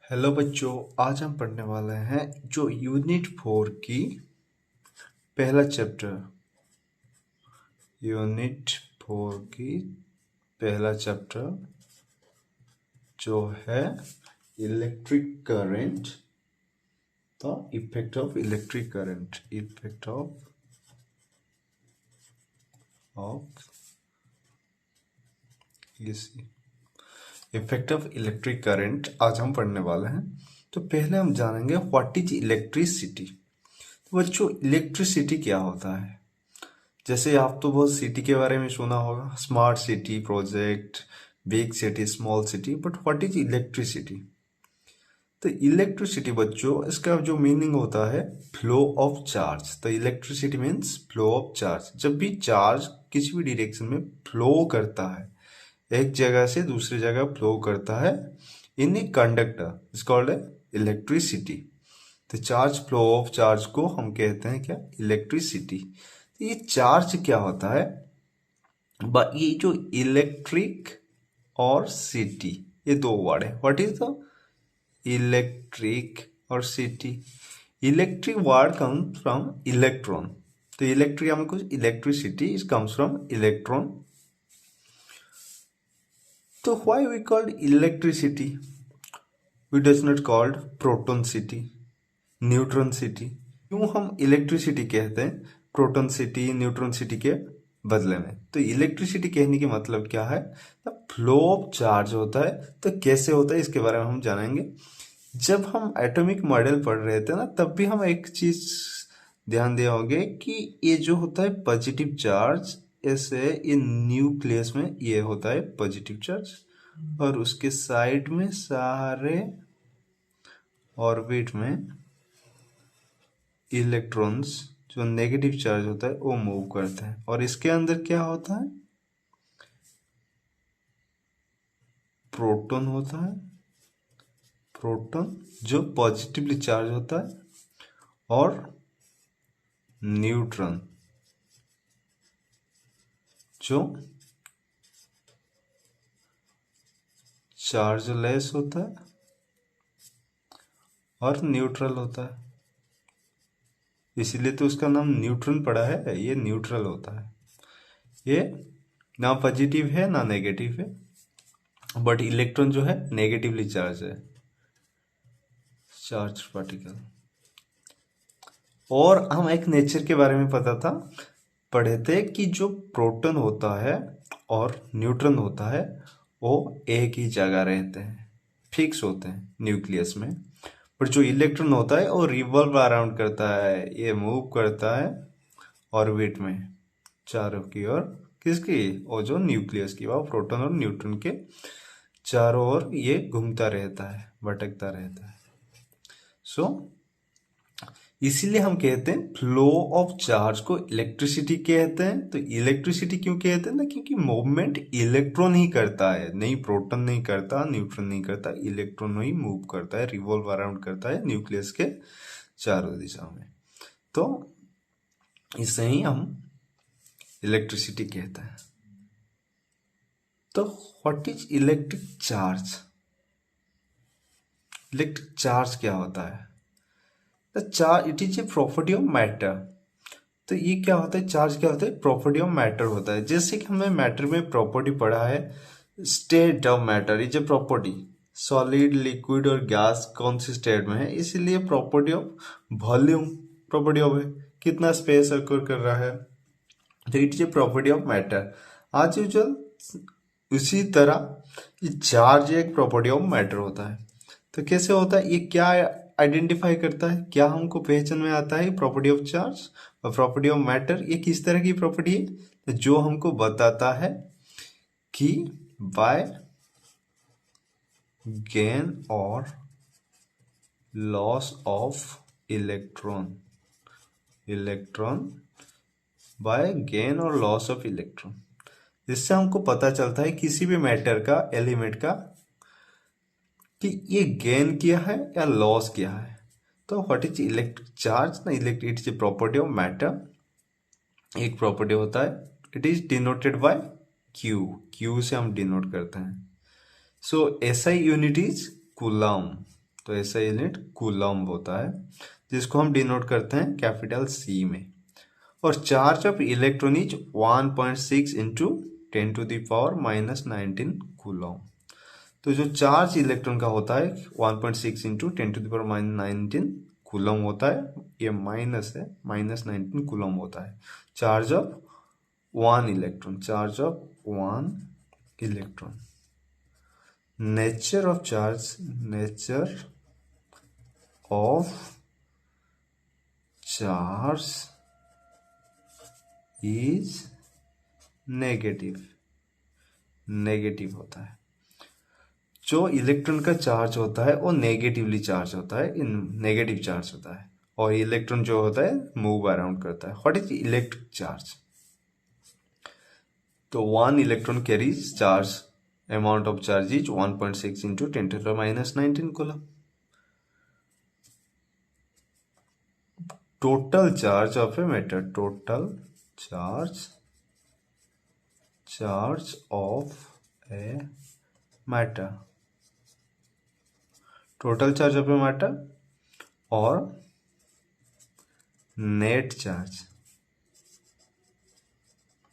Hello बच्चों, आज हम पढ़ने वाले हैं जो यूनिट 4 की पहला चैप्टर। यूनिट 4 की पहला चैप्टर जो है electric current, the effect of electric current, effect of effect of electric current आज हम पढ़ने वाले हैं। तो पहले हम जानेंगे व्हाट इज इलेक्ट्रिसिटी। तो बच्चों, इलेक्ट्रिसिटी क्या होता है? जैसे आप तो बहुत सिटी के बारे में सुना होगा, smart city project, big city, small city, but what is electricity? तो इलेक्ट्रिसिटी बच्चों, इसका जो मीनिंग होता है फ्लो ऑफ चार्ज। तो electricity means flow of charge. जब भी चार्ज किसी भी डायरेक्शन में फ्लो करता है, एक जगह से दूसरी जगह फ्लो करता है in a conductor, is called electricity. तो चार्ज, फ्लो ऑफ चार्ज को हम कहते हैं क्या? इलेक्ट्रिसिटी। तो ये चार्ज क्या होता है? ये जो इलेक्ट्रिक और सिटी, ये दो वर्ड है। व्हाट इज द इलेक्ट्रिक और city? Electric word comes from electron. तो इलेक्ट्रिक हमें कुछ, electricity is comes from electron. तो why we called electricity, we does not called proton city, neutron city? क्यों हम इलेक्ट्रिसिटी कहते हैं प्रोटॉन सिटी, न्यूट्रॉन सिटी के बदले में? तो इलेक्ट्रिसिटी कहने की मतलब क्या है? फ्लो ऑफ चार्ज होता है। तो कैसे होता है इसके बारे में हम जानेंगे। जब हम एटॉमिक मॉडल पढ़ रहे थे ना, तब भी हम एक चीज ध्यान दिए होंगे कि ये जो होता है पॉजिटिव चार्ज, ऐसे ये न्यूक्लियस में ये होता है पॉजिटिव चार्ज, और उसके साइड में सारे ऑर्बिट में इलेक्ट्रॉन्स जो नेगेटिव चार्ज होता है वो मूव करते हैं। और इसके अंदर क्या होता है? प्रोटॉन होता है। प्रोटॉन जो पॉजिटिवली चार्ज होता है, और न्यूट्रॉन जो चार्जलेस होता है और न्यूट्रल होता है। इसीलिए तो उसका नाम न्यूट्रॉन पड़ा है। ये न्यूट्रल होता है, ये ना पॉजिटिव है ना नेगेटिव है, बट इलेक्ट्रॉन जो है नेगेटिवली चार्ज है, चार्ज पार्टिकल। और हम एक नेचर के बारे में पढ़े थे कि जो प्रोटॉन होता है और न्यूट्रॉन होता है वो एक ही जगह रहते हैं, फिक्स होते हैं न्यूक्लियस में। पर जो इलेक्ट्रॉन होता है वो रिवॉल्व अराउंड करता है, ये मूव करता है ऑर्बिट में चारों की ओर। किसकी? वो जो न्यूक्लियस की, वो प्रोटॉन और न्यूट्रॉन के चारों ओर ये घूमता रहता है, भटकता रहता है। सो इसीलिए हम कहते हैं फ्लो ऑफ चार्ज को इलेक्ट्रिसिटी कहते हैं। तो इलेक्ट्रिसिटी क्यों कहते हैं ना? क्योंकि मूवमेंट इलेक्ट्रॉन ही करता है, नहीं प्रोटॉन नहीं करता, न्यूट्रॉन नहीं करता, इलेक्ट्रॉन ही मूव करता है, रिवॉल्व अराउंड करता है न्यूक्लियस के चारों दिशा में। तो इसे ही हम इलेक्ट्रिसिटी कहते हैं। तो what is electric charge? Electric charge क्या होता है? The charge, it is a property of matter. तो ये क्या होता है? चार्ज क्या होता है? प्रॉपर्टी ऑफ मैटर होता है। जैसे कि हमने मैटर में प्रॉपर्टी पढ़ा है, state of matter is a property. Solid, liquid और गैस कौन सी स्टेट में है? इसीलिए property of volume, property of कितना स्पेस ऑक्यूर कर रहा है, तो it is a property of matter. आज यूजुअल उसी तरह ये चार्ज एक प्रॉपर्टी ऑफ मैटर होता है। तो कैसे होता है? ये क्या आइडेंटिफाई करता है, क्या हमको पहचान में आता है? प्रॉपर्टी ऑफ चार्ज और प्रॉपर्टी ऑफ मैटर, ये किस तरह की प्रॉपर्टी है? तो जो हमको बताता है कि बाय गेन और loss of electron, electron by gain और लॉस ऑफ इलेक्ट्रॉन, इससे हमको पता चलता है किसी भी मैटर का, एलिमेंट का, कि ये गेन किया है या लॉस किया है। तो व्हाट इज इलेक्ट्रिक चार्ज ना? Electric, it is property of matter. एक प्रॉपर्टी होता है, it is denoted by Q, Q से हम डिनोट करते हैं। सो एसआई यूनिट इज कूलम। तो ऐसा यूनिट कूलम्ब होता है, जिसको हम डिनोट करते हैं कैपिटल C में। और charge of electron is 1.6 into 10⁻⁻19 coulomb. तो जो चार्ज इलेक्ट्रॉन का होता है 1.6 इंटू 10⁻⁻19 कूलम होता है, ये माइनस है, -19 कूलम होता है। Charge of one electron, charge of one electron. Nature of charge, nature of charge is negative, negative होता है। जो इलेक्ट्रॉन का चार्ज होता है वो नेगेटिवली चार्ज होता है, नेगेटिव चार्ज होता है, और इलेक्ट्रॉन जो होता है मूव अराउंड करता है। What is electric charge? तो one electron carries charge, amount of charge is 1.6 into 10⁻⁻19 coulomb. Total charge of a matter, total charge of a matter, total charge of a matter और net charge.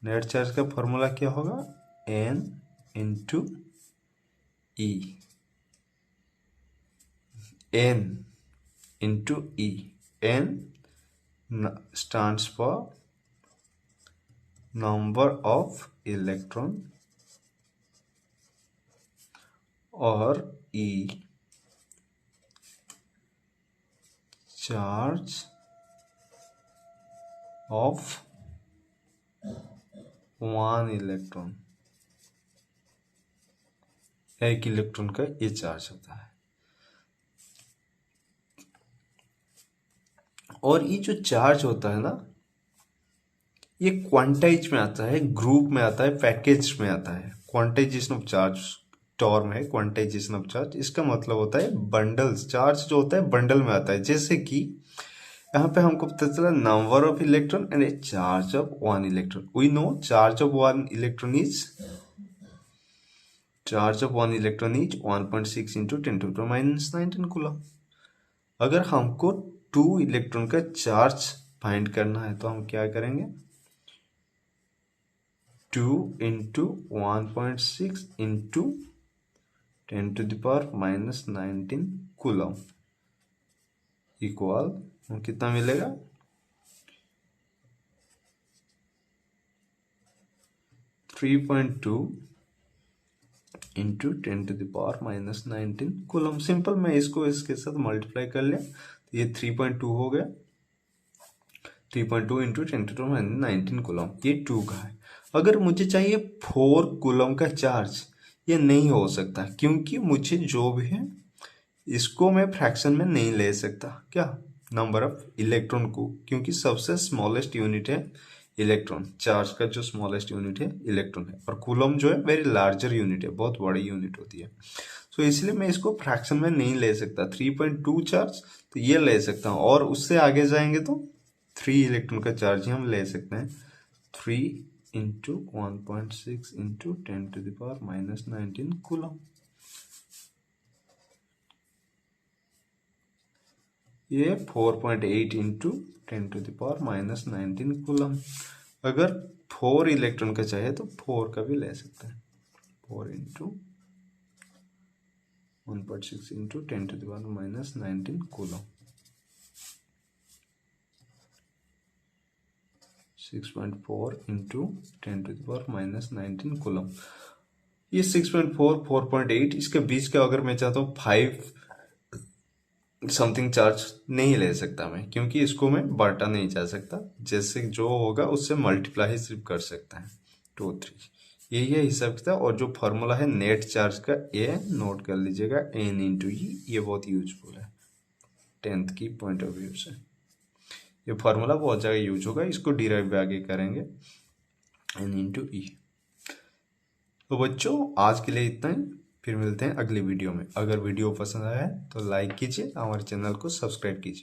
Net charge का formula क्या होगा? N into E, N into E. N stands for number of electron और E charge of one electron, एक electron का ये charge होता है। और ये जो चार्ज होता है ना, ये क्वांटाइज में आता है, ग्रुप में आता है, पैकेज में आता है। क्वांटाइजेशन ऑफ चार्ज टर्म है, क्वांटाइजेशन ऑफ चार्ज। इसका मतलब होता है बंडल्स, चार्ज जो होता है बंडल में आता है। जैसे कि यहाँ पे हमको पता चला number of electron and charge of one electron. We know charge of one electron is, charge of one electron is 1.6 into 10⁻⁻19 coulomb. अगर हमको 2 इलेक्ट्रॉन का चार्ज फाइंड करना है तो हम क्या करेंगे? 2 इंटू 1.6 इंटू 10⁻⁻19 कूलम इक्वल कितना मिलेगा? 3.2 इंटू 10⁻⁻19 कूलम। सिंपल, मैं इसको इसके साथ मल्टीप्लाई कर लिया तो ये 3.2 हो गया। 3.2 इंटू 10⁻⁻19 कूलम, ये 2 का है। अगर मुझे चाहिए 4 कूलम का चार्ज, ये नहीं हो सकता, क्योंकि मुझे जो भी है इसको मैं फ्रैक्शन में नहीं ले सकता। क्या? नंबर ऑफ इलेक्ट्रॉन को, क्योंकि सबसे स्मॉलेस्ट यूनिट है इलेक्ट्रॉन। चार्ज का जो स्मॉलेस्ट यूनिट है इलेक्ट्रॉन है, और कूलम जो है वेरी लार्जर यूनिट है, बहुत बड़ी यूनिट होती है। सो इसलिए मैं इसको फ्रैक्शन में नहीं ले सकता। 3.2 चार्ज तो ये ले सकता हूँ, और उससे आगे जाएंगे तो 3 इलेक्ट्रॉन का चार्ज ही हम ले सकते हैं। 3 इंटू 1.6 इंटू 10⁻⁻19 कूलम। ये 4.8 इंटू 10⁻⁻19 कूलम। अगर 4 इलेक्ट्रॉन का चाहिए तो 4 का भी ले सकते हैं। 4 into 1.6 into 10⁻⁻19 coulomb. 6.4 into 10⁻⁻19 coulomb. ये 6.4, 4.8, इसके बीच का अगर मैं चाहता हूँ 5 समथिंग चार्ज नहीं ले सकता मैं, क्योंकि इसको मैं बांटा नहीं जा सकता। जैसे जो होगा उससे मल्टीप्लाई सिर्फ कर सकता है। 2, 3, यही है हिसाब किताब। और जो फॉर्मूला है नेट चार्ज का, ये नोट कर लीजिएगा, N इंटू E। ये बहुत यूजफुल है 10th की पॉइंट ऑफ व्यू से। ये फॉर्मूला बहुत जगह यूज होगा, इसको डिराइव भी आगे करेंगे, N इंटू E। तो बच्चों आज के लिए इतना ही, फिर मिलते हैं अगली वीडियो में। अगर वीडियो पसंद आया है तो लाइक कीजिए, हमारे चैनल को सब्सक्राइब कीजिए।